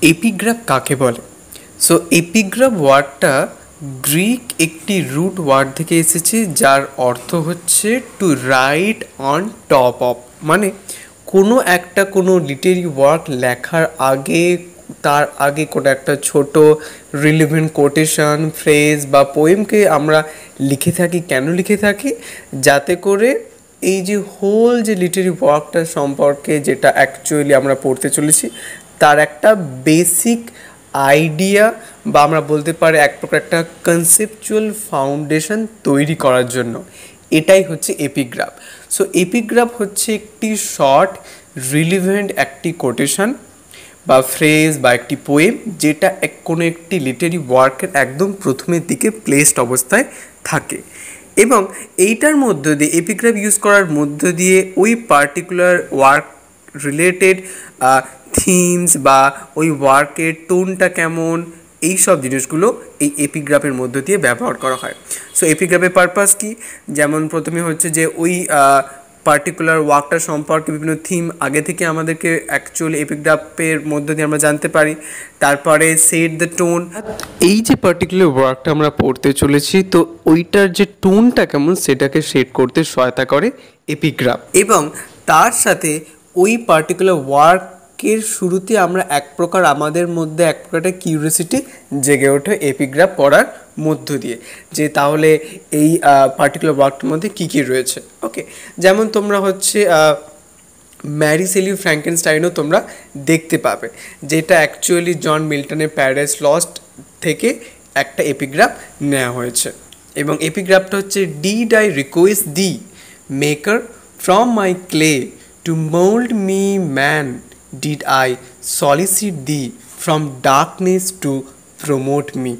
Epigraph কাকে বলে? So epigraph ওয়ার্ডটা গ্রিক একটি রুট ওয়ার্ড থেকে এসেছে, যার অর্থ হচ্ছে to write on top of. মানে কোনো লিটারি ওয়ার্ক লেখার আগে, তার আগে কোনো একটা ছোট রিলিভেন্ট কোটেশন, ফ্রেজ বা পোয়েমকে আমরা লিখে থাকি। কেন লিখে থাকি? যাতে করে এই যে হোল যে লিটারি ওয়ার্কটা সম্পর্কে যেটা অ্যাকচুয়ালি আমরা পড়তে চলেছি, তার একটা বেসিক আইডিয়া বা আমরা বলতে পারি এক প্রকার একটা কনসেপচুয়াল ফাউন্ডেশন তৈরি করার জন্য এটাই হচ্ছে এপিগ্রাফ। সো এপিগ্রাফ হচ্ছে একটি শর্ট রিলিভেন্ট একটি কোটেশন বা ফ্রেজ বা একটি পোয়েম, যেটা কোনো একটি লিটারি ওয়ার্কের একদম প্রথমের দিকে প্লেসড অবস্থায় থাকে, এবং এইটার মধ্য দিয়ে এপিগ্রাফ ইউজ করার মধ্য দিয়ে ওই পার্টিকুলার ওয়ার্ক রিলেটেড থিমস বা ওই ওয়ার্কের টোনটা কেমন, এই সব জিনিসগুলো এই এপিগ্রাফের মধ্য দিয়ে ব্যবহার করা হয়। সো এপিগ্রাফের পারপাস কি? যেমন প্রথমে হচ্ছে যে ওই পার্টিকুলার ওয়ার্কটা সম্পর্কে বিভিন্ন থিম আগে থেকে আমাদেরকে অ্যাকচুয়ালি এপিগ্রাফের মধ্য দিয়ে আমরা জানতে পারি। তারপরে সেট দ্য টোন, এই যে পার্টিকুলার ওয়ার্কটা আমরা পড়তে চলেছি, তো ওইটার যে টোনটা কেমন সেটাকে সেট করতে সহায়তা করে এপিগ্রাফ। এবং তার সাথে ওই পার্টিকুলার ওয়ার্কের শুরুতে আমরা এক প্রকার আমাদের মধ্যে এক প্রকার একটা কিউরিওসিটি জেগে ওঠে এপিগ্রাফ পড়ার মধ্য দিয়ে, যে তাহলে এই পার্টিকুলার ওয়ার্কটার মধ্যে কী কী রয়েছে। ওকে, যেমন তোমরা হচ্ছে ম্যারি শেলি ফ্র্যাঙ্কেনস্টাইনও তোমরা দেখতে পাবে, যেটা অ্যাকচুয়ালি জন মিল্টনের প্যারাডাইস লস্ট থেকে একটা এপিগ্রাফ নেওয়া হয়েছে। এবং এপিগ্রাফটা হচ্ছে did I request thee maker from my clay to mould me man, did I solicit thee from darkness to promote me.